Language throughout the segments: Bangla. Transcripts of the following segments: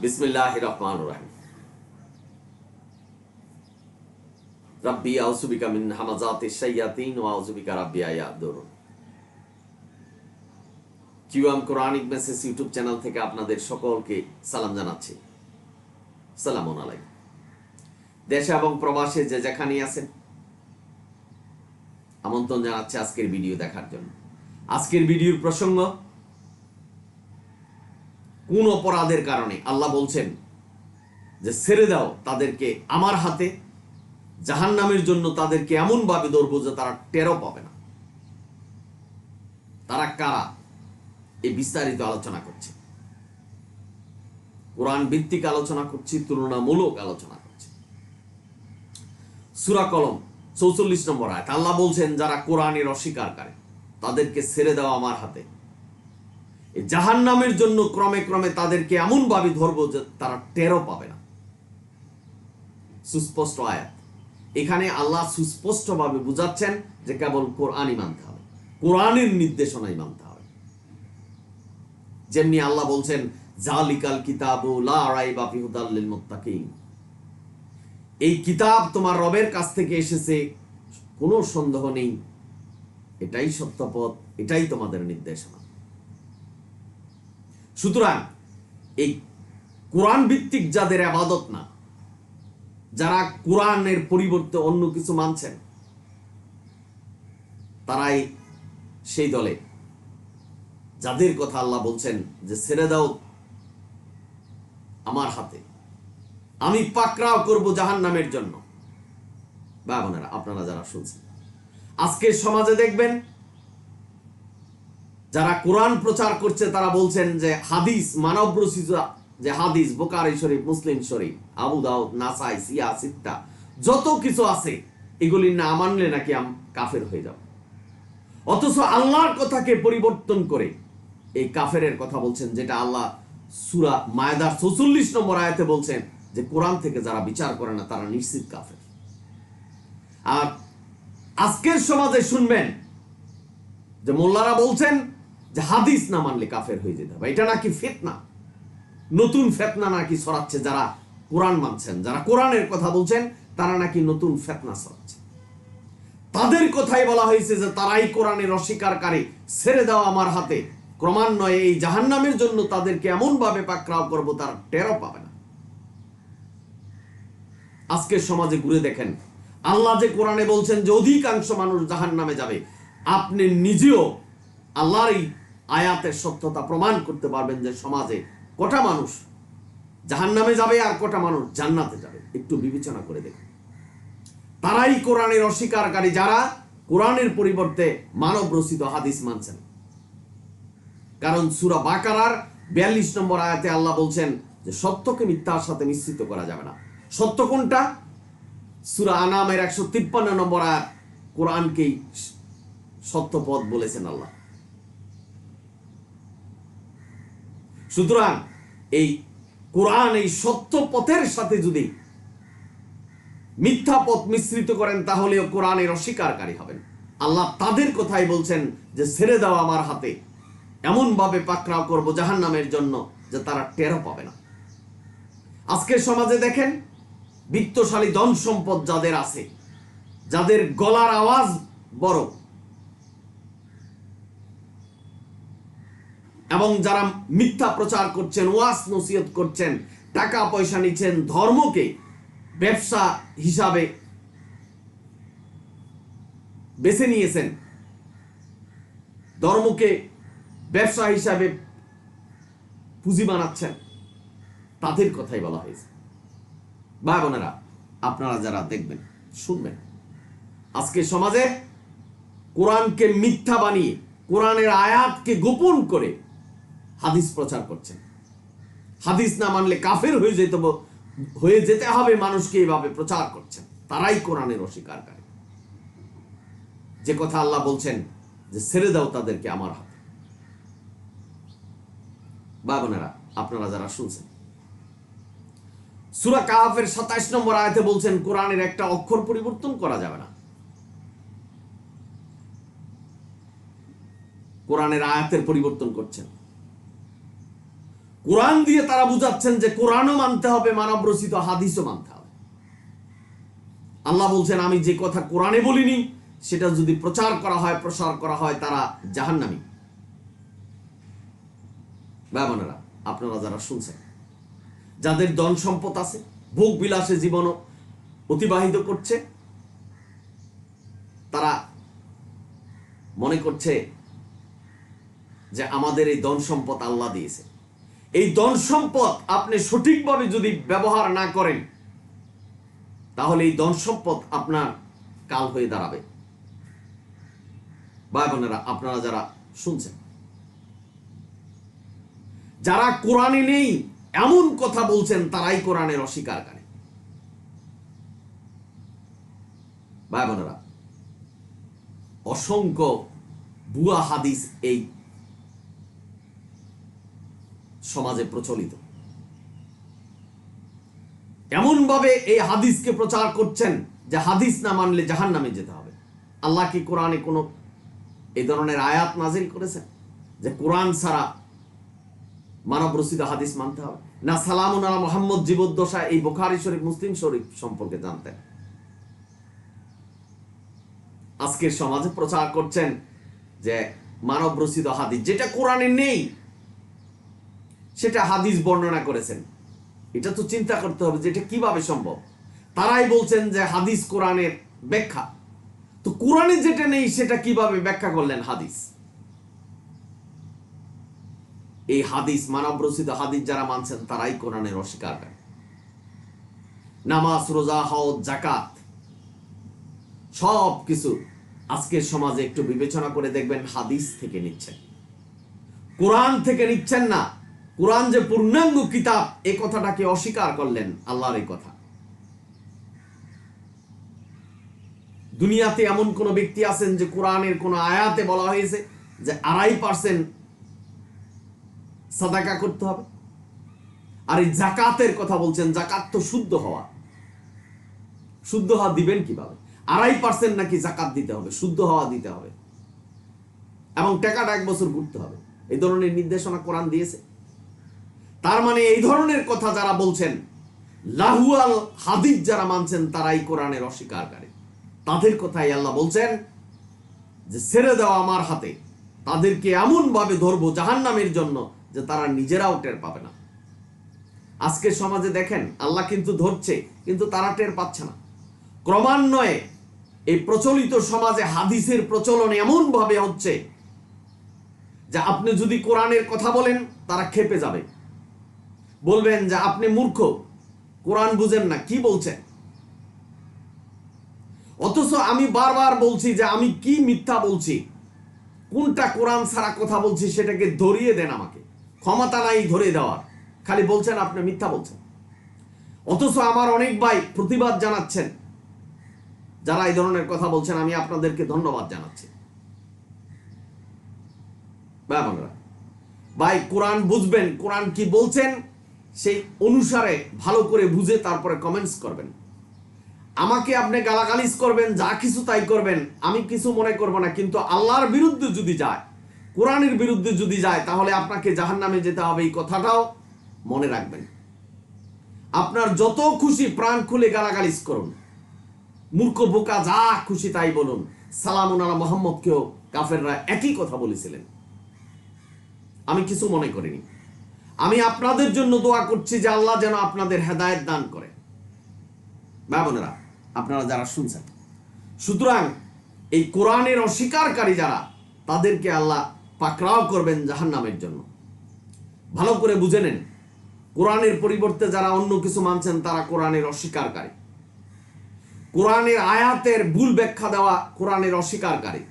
বিসমিল্লাহির রহমানির রহিম। রাব্বি আউযু বিকা মিন হামাযাতিশ শায়াতিন ওয়া আউযু বিকা রাব্বি আয়াহদুরুন। QM Quranic message YouTube channel থেকে আপনাদের সকলকে সালাম জানাচ্ছি। আসসালামু আলাইকুম। দেশে এবং প্রবাসে যে যেখানেই আছেন, আমন্ত্রণ জানাচ্ছি আজকের ভিডিও দেখার জন্য। আজকের ভিডিওর প্রসঙ্গ, কোন অপরাধের কারণে আল্লাহ বলছেন যে ছেড়ে দাও তাদেরকে আমার হাতে, জাহান্নামের জন্য তাদেরকে এমন ভাবে ধরবো যে তারা টেরও পাবে না। তারা কারা, এই বিস্তারিত আলোচনা করছে। কোরআন ভিত্তিক আলোচনা করছি, তুলনামূলক আলোচনা করছি। সূরা কলম ৪৪ নম্বর আয়াত আল্লাহ বলছেন, যারা কোরআনের অস্বীকার করে তাদেরকে ছেড়ে দাও আমার হাতে, এই জাহান্নামের জন্য ক্রমে ক্রমে তাদেরকে এমন ভাবে ধরবো যে তারা টেরও পাবে না। সুস্পষ্ট আয়াত। এখানে আল্লাহ সুস্পষ্ট ভাবে বুঝাচ্ছেন যে কেবল কোরআনই মানতে হবে, কোরআনের নির্দেশনাই মানতে হবে। যেমনি আল্লাহ বলছেন, জালিকাল কিতাবু লা রাইবা ফিহি হুদাল লিল মুত্তাকিন, এই কিতাব তোমার রবের কাছ থেকে এসেছে, কোনো সন্দেহ নেই, এটাই সত্য পথ, এটাই তোমাদের নির্দেশনা। সুতরাং এই কোরআন ভিত্তিক যাদের ইবাদত না, যারা কোরআনের পরিবর্তে অন্য কিছু মানছেন, তারাই সেই দলে যাদের কথা আল্লাহ বলছেন যে ছেড়ে দাও আমার হাতে, আমি পাকড়াও করব জাহান্নামের জন্য। বা বোনেরা, আপনারা যারা শুনছেন, আজকের সমাজে দেখবেন যারা কোরআন প্রচার করছে তারা বলছেন যে হাদিস, মানব রচিত যে হাদিস, বুখারী শরীফ, মুসলিম শরীফ, আবু দাউদ, নাসাই, সিয়া সিত্তা, যত কিছু আছে এগুলি না মানলে নাকি কাফের হয়ে যাব। অথচ আল্লাহর কথাকে পরিবর্তন করে এই কাফেরের কথা বলছেন, যেটা আল্লাহ সূরা মায়দার ৪৪ নম্বর আয়াতে বলছেন যে কোরআন থেকে যারা বিচার করে না তারা নিশ্চিত কাফের। আর আজকের সমাজে শুনবেন যে মোল্লারা বলছেন যে হাদিস না মানলে কাফের হয়ে যেতে হবে। এটা নাকি ফিতনা, নতুন ফিতনা নাকি ছড়াচ্ছে। যারা কোরআন মানছেন, যারা কোরআনের কথা বলছেন, তারা নাকি নতুন ফিতনা ছড়াচ্ছে। তাদের কথাই বলা হয়েছে যে তারাই কোরআনের অস্বীকারী, ছেড়ে দাও আমার হাতে, ক্রমান্বয়ে এই জাহান্নামের জন্য তাদেরকে এমন ভাবে পাকড়াও করব তারা টেরও পাবে না। আজকের সমাজে ঘুরে দেখেন, আল্লাহ যে কোরআনে বলছেন যে অধিকাংশ মানুষ জাহান্নামে যাবে, আপনি নিজেও আল্লাহর এই আয়াতের সত্যতা প্রমাণ করতে পারবেন যে সমাজে কটা মানুষ জাহান্নামে যাবে আর কটা মানুষ জান্নাতে যাবে। একটু বিবেচনা করে দেখুন। তারাই কোরআনের অস্বীকারী, যারা কোরআনের পরিবর্তে মানব রচিত হাদিস মানছেন। কারণ সূরা বাকারার ৪২ নম্বর আয়াতে আল্লাহ বলছেন যে সত্যকে মিথ্যার সাথে মিশ্রিত করা যাবে না। সত্য কোনটা? সূরা আনামের ১৫৩ নম্বর আয়াত কোরআনকেই সত্য পথ বলেছেন আল্লাহ। সুতরাং এই কোরআন, এই সত্য পথের সাথে যদি মিথ্যা পথ মিশ্রিত করেন তাহলেও কোরআনের অস্বীকারী হবেন। আল্লাহ তাদের কথাই বলছেন যে ছেড়ে দাও আমার হাতে, এমন ভাবে পাকড়াও করব জাহান্নামের জন্য যে তারা টেরও পাবে না। আজকের সমাজে দেখেন, বিত্তশালী ধন সম্পদ যাদের আছে, যাদের গলার আওয়াজ বড়, এবং যারা মিথ্যা প্রচার করছেন, ওয়াজ নসিহত করছেন, টাকা পয়সা নিচ্ছেন, ধর্মকে ব্যবসা হিসাবে বেছে নিয়েছেন, ধর্মকে ব্যবসা হিসাবে পুঁজি বানাচ্ছেন, তাদের কথাই বলা হয়েছে। ভাই বোনেরা, আপনারা যারা দেখবেন, শুনবেন, আজকে সমাজে কোরআনকে মিথ্যা বানিয়ে, কোরআনের আয়াতকে গোপন করে হাদিস প্রচার করছেন। হাদিস না মানলে কাফের হয়ে যেতে হবে মানুষকে এইভাবে প্রচার করছেন। তারাই কোরআনের অস্বীকারী। যে কথা আল্লাহ বলছেন যে ছেড়ে দাও তাদেরকে আমার হাতে। ভাই বোনেরা, আপনারা যারা শুনছেন, সূরা কাহফের ২৭ নম্বর আয়াতে বলছেন কোরআনের একটা অক্ষর পরিবর্তন করা যাবে না। কোরআনের আয়াতের পরিবর্তন করছেন। কোরআন দিয়ে তারা বুঝাচ্ছেন যে কোরআনও মানতে হবে, মানব রচিত হাদিসও মানতে হবে। আল্লাহ বলছেন আমি যে কথা কোরআনে বলিনি সেটা যদি প্রচার করা হয়, প্রসার করা হয়, তারা জাহান্নামী। ভাই বোনেরা, আপনারা যারা শুনছেন, যাদের ধন সম্পদ আছে, ভোগ বিলাসে জীবন অতিবাহিত করছে, তারা মনে করছে যে আমাদের এই ধন সম্পদ আল্লাহ দিয়েছে। এই ধন সম্পদ আপনি সঠিকভাবে যদি ব্যবহার না করেন, তাহলে এই ধন সম্পদ আপনার কাল হয়ে দাঁড়াবে। ভাই বোনেরা, আপনারা যারা শুনছেন, যারা কোরআনে নেই এমন কথা বলছেন, তারাই কোরআনের অস্বীকারী। ভাই বোনেরা, অসংখ্য ভুয়া হাদিস এই সমাজে প্রচলিত। এমন ভাবে এই হাদিসকে প্রচার করছেন যে হাদিস না মানলে জাহান্নামে যেতে হবে। আল্লাহ কি কোরআনে কোনো এই ধরনের আয়াত নাজিল করেছেন যে কোরআন ছাড়া মানব রচিত হাদিস মানতে হবে? না সালামুন আলা মুহাম্মদ জীবদ্দশা এই বুখারী শরীফ, মুসলিম শরীফ সম্পর্কে জানতেন? আজকের সমাজে প্রচার করছেন যে মানব রচিত হাদিস, যেটা কোরআনে নেই সেটা হাদিস বর্ণনা করেছেন। এটা তো চিন্তা করতে হবে যে এটা কিভাবে সম্ভব। তারাই বলছেন যে হাদিস কোরআনের ব্যাখ্যা। তো কোরআনে যেটা নেই সেটা কিভাবে ব্যাখ্যা করলেন হাদিস? এই হাদিস, মানব রচিত হাদিস যারা মানছেন তারাই কোরআনের অস্বীকার করে। নামাজ, রোজা, হজ, যাকাত সব কিছু আজকের সমাজে একটু বিবেচনা করে দেখবেন হাদিস থেকে নিচ্ছেন, কোরআন থেকে নিচ্ছেন না। কোরআন যে পূর্ণাঙ্গ কিতাব, এই কথাটাকে অস্বীকার করলেন আল্লাহর এই কথা। দুনিয়াতে এমন কোন ব্যক্তি আছেন যে কোরআনের কোন আয়াতে বলা হয়েছে যে 2.5% সাদাকা করতে হবে? আর এই যাকাতের কথা বলছেন, যাকাত তো শুদ্ধ হওয়া। শুদ্ধ হওয়া দিবেন কিভাবে? 2.5% নাকি যাকাত দিতে হবে, শুদ্ধ হওয়া দিতে হবে, এবং টাকাটা 1 বছর ঘুরতে হবে। এই ধরনের নির্দেশনা কোরআন দিয়েছে। তার মানে এই ধরনের কথা যারা বলছেন, লাহুয়াল হাদিস যারা মানছেন, তারাই কোরআনের অস্বীকারী। তাদের কথাই আল্লাহ বলছেন যে ছেড়ে দেওয়া আমার হাতে, তাদেরকে এমন ভাবে ধরবো জাহান্নামের জন্য যে তারা নিজেরাও টের পাবে না। আজকের সমাজে দেখেন, আল্লাহ কিন্তু ধরছে, কিন্তু তারা টের পাচ্ছে না। ক্রমান্বয়ে এই প্রচলিত সমাজে হাদিসের প্রচলন এমন ভাবে হচ্ছে যে আপনি যদি কোরআনের কথা বলেন, তারা খেপে যাবে, বলবেন যে আপনি মূর্খ, কোরআন বুঝেন না, কি বলছেন? অথচ আমি বারবার বলছি যে আমি কি মিথ্যা বলছি, কোনটা কোরআন ছাড়া কথা বলছি সেটাকে ধরিয়ে দেন, আমাকে ক্ষমতা নাই ধরে দেওয়ার, খালি বলছেন আপনি মিথ্যা বলছেন। অথচ আমার অনেক ভাই প্রতিবাদ জানাচ্ছেন, যারা এই ধরনের কথা বলছেন, আমি আপনাদেরকে ধন্যবাদ জানাচ্ছি। ভাই, কোরআন বুঝবেন, কোরআন কি বলছেন সেই অনুসারে ভালো করে বুঝে তারপরে কমেন্টস করবেন। আমাকে আপনি গালাগালিজ করবেন, যা কিছু তাই করবেন, আমি কিছু মনে করব না, কিন্তু আল্লাহর বিরুদ্ধে যদি যায়, কোরআনের বিরুদ্ধে যদি যায়, তাহলে আপনাকে জাহান্নামে যেতে হবে, এই কথাটাও মনে রাখবেন। আপনার যত খুশি প্রাণ খুলে গালাগালিজ করুন, মূর্খ বোকা যা খুশি তাই বলুন। সালামুন আলা মুহাম্মদকেও কাফেররা একই কথা বলেছিলেন, আমি কিছু মনে করিনি। আমি আপনাদের জন্য দোয়া করছি যে আল্লাহ যেন আপনাদের হেদায়েত দান করে। ভাই বোনেরা, আপনারা যারা শুনছেন, সুতরাং এই কোরআনের অস্বীকারী যারা, তাদেরকে আল্লাহ পাকড়াও করবেন জাহান্নামের জন্য। ভালো করে বুঝে নেন, কোরআনের পরিবর্তে যারা অন্য কিছু মানছেন, তারা কোরআনের অস্বীকারী। কোরআনের আয়াতের ভুল ব্যাখ্যা দেওয়া কোরআনের অস্বীকারী।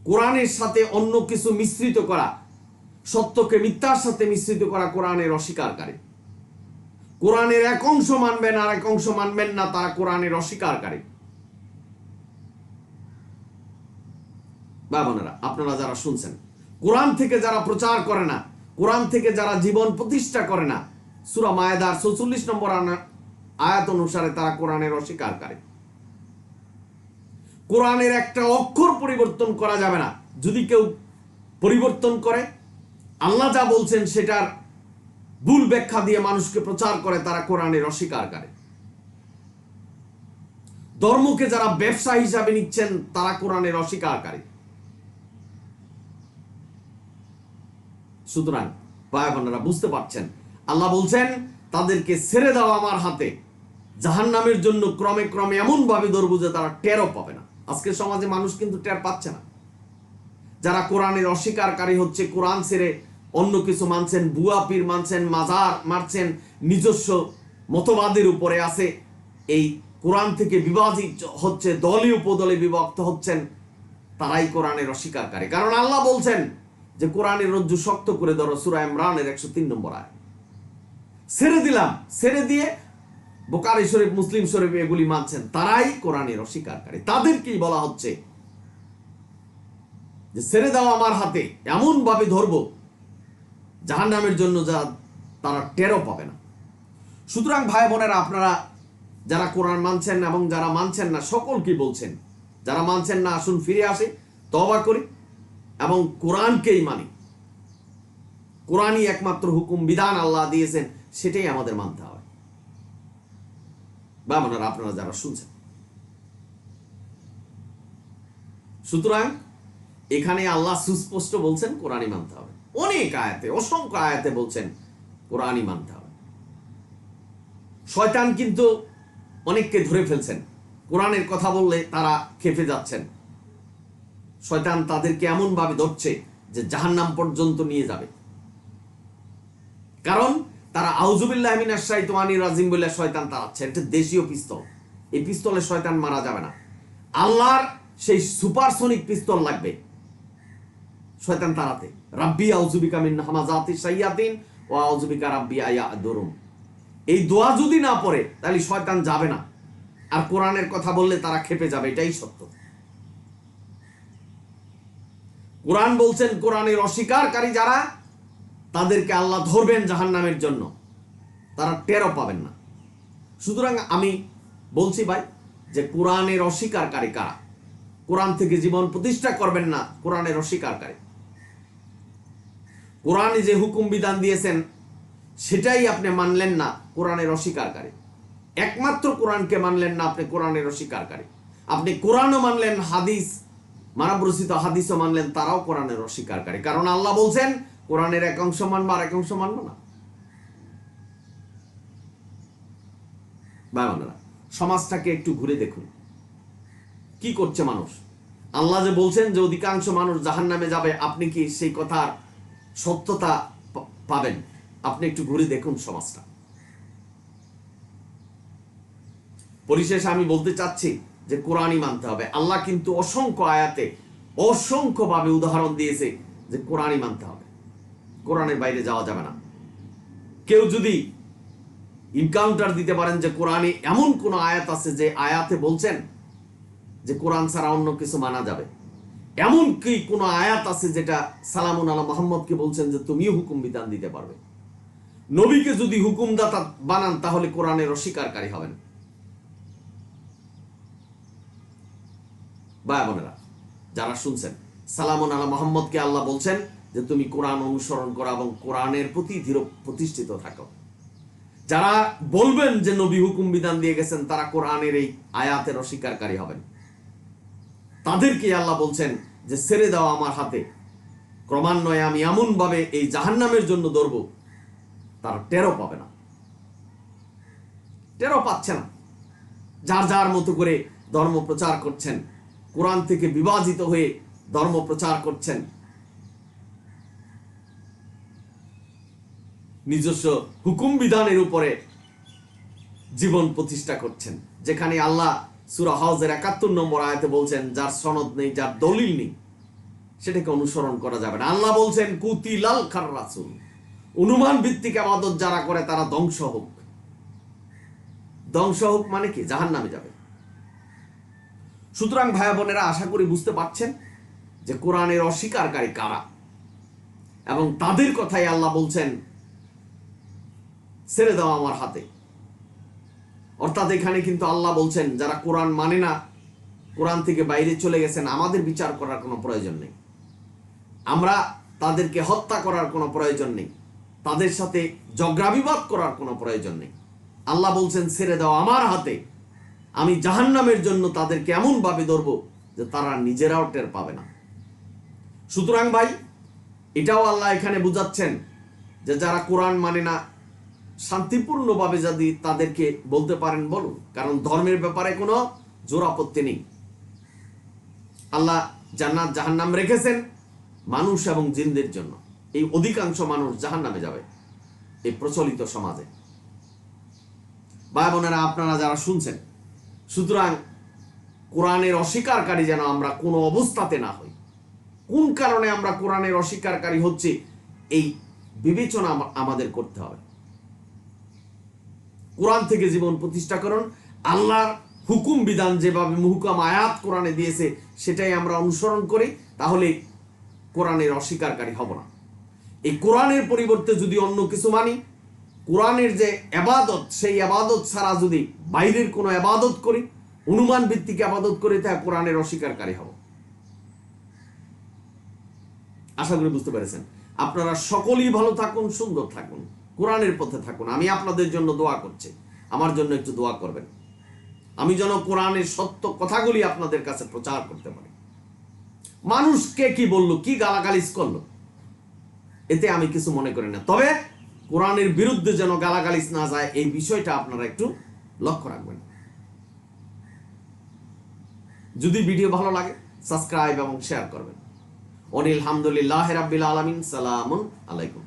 কোরআনের সাথে অন্য কিছু মিশ্রিত করা, সত্যকে মিথ্যার সাথে মিশ্রিত করা কোরআনের অস্বীকারী। কোরআনের এক অংশ মানবেন আর এক অংশ মানবেন না, তারা কোরআনের অস্বীকারী। ভাই বোনেরা, আপনারা যারা শুনছেন, কোরআন থেকে যারা প্রচার করে না, কোরআন থেকে যারা জীবন প্রতিষ্ঠা করে না, সূরা মায়েদার 44 নম্বর আয়াত অনুসারে তারা কোরআনের অস্বীকারী। কোরআনের একটা অক্ষর পরিবর্তন করা যাবে না। যদি কেউ পরিবর্তন করে, আল্লাহ যা বলছেন সেটার ভুল ব্যাখ্যা দিয়ে মানুষকে প্রচার করে তারা কোরআনের অস্বীকারী। ধর্মকে যারা ব্যবসা হিসাবে নিচ্ছেন তারা কোরআনের অস্বীকারী। সুতরাং ভাই বোনেরা বুঝতে পারছেন, আল্লাহ বলছেন তাদেরকে ছেড়ে দাও আমার হাতে, জাহান্নামের জন্য ক্রমে ক্রমে এমন ভাবে ধরবো যে তারা টেরও পাবে না। আজকের সমাজে মানুষ কিন্তু টের পাচ্ছে না। যারা কোরআনের অস্বীকারী হচ্ছে, কোরআন ছেড়ে অন্য কিছু মানছেন, বুয়া পীর মানছেন, মাজার মারছেন, নিজস্ব মতবাদের উপরে আছে, এই কোরআন থেকে বিভাজিত হচ্ছে, দলে উপদলে বিভক্ত হচ্ছেন, তারাই কোরআনের অস্বীকারী। কারণ আল্লাহ বলছেন যে কোরআনের রজ্জু শক্ত করে ধরো, সূরা ইমরানের 103 নম্বর আয়াত। ছেড়ে দিলাম, ছেড়ে দিয়ে বুখারী শরীফ, মুসলিম শরীফ এগুলি মানছেন, তারাই কোরআনের অস্বীকারী। তাদেরকেই বলা হচ্ছে যে ছেড়ে দাও আমার হাতে, এমন ভাবে ধরবো জাহান্নামের জন্য যা তারা টেরও পাবে না। সুতরাং ভাই বোনেরা, আপনারা যারা কোরআন মানছেন এবং যারা মানছেন না, সকলকে বলছেন, যারা মানছেন না আসুন ফিরে আসে, তওবা করি এবং কোরআনকেই মানি। কোরআনই একমাত্র হুকুম বিধান আল্লাহ দিয়েছেন, সেটাই আমাদের মানতে হবে। বা বোনেরা, আপনারা যারা শুনছেন, সুতরাং এখানে আল্লাহ সুস্পষ্ট বলছেন কোরআনই মানতে হবে। অনেক আয়াতে, অসংখ্য আয়াতে বলছেন কোরআনই মানতে হবে। শয়তান কিন্তু অনেককে ধরে ফেলছেন, কোরআনের কথা বললে তারা খেপে যাচ্ছেন। শয়তান তাদেরকে এমন ভাবে ধরছে যে জাহান্নাম পর্যন্ত নিয়ে যাবে। কারণ তারা আউযুবিল্লাহি মিনাশ শাইতানির রাজিম বলে শয়তান তাড়াচ্ছে। এটা দেশীয় পিস্তল, এই পিস্তলে শয়তান মারা যাবে না। আল্লাহর সেই সুপারসনিক পিস্তল লাগবে শয়তান তাড়াতে। রাব্বি আউযুবিকা মিন হামাযাতিশ শায়াতিন ওয়া আউযুবিকা রাব্বি আয়াদুরুম, এই দোয়া যদি না পড়ে তাহলে শয়তান যাবে না, আর কোরআনের কথা বললে তারা খেপে যাবে। এটাই সত্য। কোরআন বলছেন কোরআনের অস্বীকারী যারা, তাদেরকে আল্লাহ ধরবেন জাহান্নামের জন্য, তারা টেরও পাবেন না। সুতরাং আমি বলছি ভাই যে কোরআনের অস্বীকারী কারা? কোরআন থেকে জীবন প্রতিষ্ঠা করবেন না কোরআনের অস্বীকারী। কোরআনে যে হুকুম বিধান দিয়েছেন সেটাই আপনি মানলেন না, কোরআনের অস্বীকারী। একমাত্র কোরআনকে মানলেন না, আপনি কোরআনের অস্বীকারী। আপনি কোরআনও মানলেন, হাদিস, মানবরচিত হাদিসও মানলেন, তারাও কোরআনের অস্বীকারী। কারণ আল্লাহ বলছেন কোরআনের এক অংশ মানবো আর এক অংশ মানবো না। ভাই বোনেরা, সমাজটাকে একটু ঘুরে দেখুন, কি করছে মানুষ। আল্লাহ যে বলছেন যে অধিকাংশ মানুষ জাহান্নামে যাবে, আপনি কি সেই কথার সত্যতা পাবেন? আপনি একটু ঘুরে দেখুন সমাজটা। পরিশেষে আমি বলতে চাচ্ছি যে কোরআনই মানতে হবে। আল্লাহ কিন্তু অসংখ্য আয়াতে অসংখ্য ভাবে উদাহরণ দিয়েছে যে কোরআনই মানতে হবে, কোরআনের বাইরে যাওয়া যাবে না। কেউ যদি ইনকাউন্টার দিতে পারেন যে কোরআনে এমন কোন আয়াত আছে যে আয়াতে বলছেন যে কোরআন ছাড়া অন্য কিছু মানা যাবে, এমন কি কোন আয়াত আছে যেটা সালামুন আলা মুহাম্মদকে বলছেন যে তুমিও হুকুম বিধান দিতে পারবে? নবীকে যদি হুকুমদাতা বানান তাহলে কোরআনের অস্বীকারী হবেন। ভাই বোনেরা যারা শুনছেন, সালামুন আলা মুহাম্মদকে আল্লাহ বলছেন যে তুমি কোরআন অনুসরণ করো এবং কোরআনের প্রতি দৃঢ় প্রতিষ্ঠিত থাকো। যারা বলবেন যে নবী হুকুম বিধান দিয়ে গেছেন, তারা কোরআনের এই আয়াতের অস্বীকারী হবেন। তাদেরকে আল্লাহ বলছেন যে ছেড়ে দাও আমার হাতে, ক্রমান্বয়ে আমি এমন ভাবে এই জাহান্নামের জন্য ধরবো তারা টেরও পাবে না, টেরও পাচ্ছে না। যার যার মতো করে ধর্ম প্রচার করছেন, কোরআন থেকে বিভাজিত হয়ে ধর্ম প্রচার করছেন, নিজস্ব হুকুম বিধানের উপরে জীবন প্রতিষ্ঠা করছেন। যেখানে আল্লাহ সূরা হজের ৭১ নম্বর আয়াতে বলছেন যার সনদ নেই, যার দলিল নেই, সেটাকে অনুসরণ করা যাবে না। আল্লাহ বলছেন কুতিলাল খাররাসুল, অনুমান ভিত্তিক ইবাদত যারা করে তারা ধ্বংস হোক। ধ্বংস হোক মানে কি? জাহান্নামে যাবে। সুতরাং ভাই বোনেরা, আশা করি বুঝতে পারছেন যে কোরআনের অস্বীকারী কারা, এবং তাদের কথাই আল্লাহ বলছেন ছেড়ে দাও আমার হাতে। অর্থাৎ এখানে কিন্তু আল্লাহ বলছেন যারা কোরআন মানে না, কোরআন থেকে বাইরে চলে গেছেন, আমাদের বিচার করার কোনো প্রয়োজন নেই, আমরা তাদেরকে হত্যা করার কোনো প্রয়োজন নেই। তাদের সাথে ঝগড়া বিবাদ করার কোনো প্রয়োজন নেই। আল্লাহ বলছেন ছেড়ে দাও আমার হাতে, আমি জাহান্নামের জন্য তাদেরকে এমন ভাবে ধরব যে তারা নিজেরাও টের পাবে না। সুতরাং ভাই, এটাও আল্লাহ এখানে বুঝাচ্ছেন যে যারা কোরআন মানে না, শান্তিপূর্ণভাবে যদি তাদেরকে বলতে পারেন বলুন, কারণ ধর্মের ব্যাপারে কোনো জোর আপত্তি নেই। আল্লাহ জান্নাত জাহান্নাম রেখেছেন মানুষ এবং জিনদের জন্য। এই অধিকাংশ মানুষ জাহান্নামে যাবে এই প্রচলিত সমাজে। ভাই বোনেরা, আপনারা যারা শুনছেন, সুতরাং কোরআনের অস্বীকারী যেন আমরা কোনো অবস্থাতে না হই। কোন কারণে আমরা কোরআনের অস্বীকারী হচ্ছে, এই বিবেচনা আমাদের করতে হবে। কোরআন থেকে জীবন প্রতিষ্ঠা করুন। আল্লাহর হুকুম বিধান যেভাবে মুহকাম আয়াত কোরআনে দিয়েছে সেটাই আমরা অনুসরণ করি, তাহলে কোরআনের অস্বীকারী হব না। এই কোরআনের পরিবর্তে যদি অন্য কিছু মানি, কোরআনের যে ইবাদত, সেই ইবাদত ছাড়া যদি বাইরের কোনো ইবাদত করি, অনুমান ভিত্তিক ইবাদত করি, তা কোরআনের অস্বীকারী হব। আশা করি বুঝতে পেরেছেন। আপনারা সকলেই ভালো থাকুন, সুন্দর থাকুন, কোরআনের পথে থাকুন। আমি আপনাদের জন্য দোয়া করছি, আমার জন্য একটু দোয়া করবেন, আমি যেন কোরআনের সত্য কথাগুলি আপনাদের কাছে প্রচার করতে পারি। মানুষকে কি বললো, কি গালাগালিজ করলো, এতে আমি কিছু মনে করি না, তবে কোরআনের বিরুদ্ধে যেন গালাগালিজ না যায়, এই বিষয়টা আপনারা একটু লক্ষ্য রাখবেন। যদি ভিডিও ভালো লাগে সাবস্ক্রাইব এবং শেয়ার করবেন। আলহামদুলিল্লাহ রাব্বিল আলামিন। সালামুন আলাইকুম।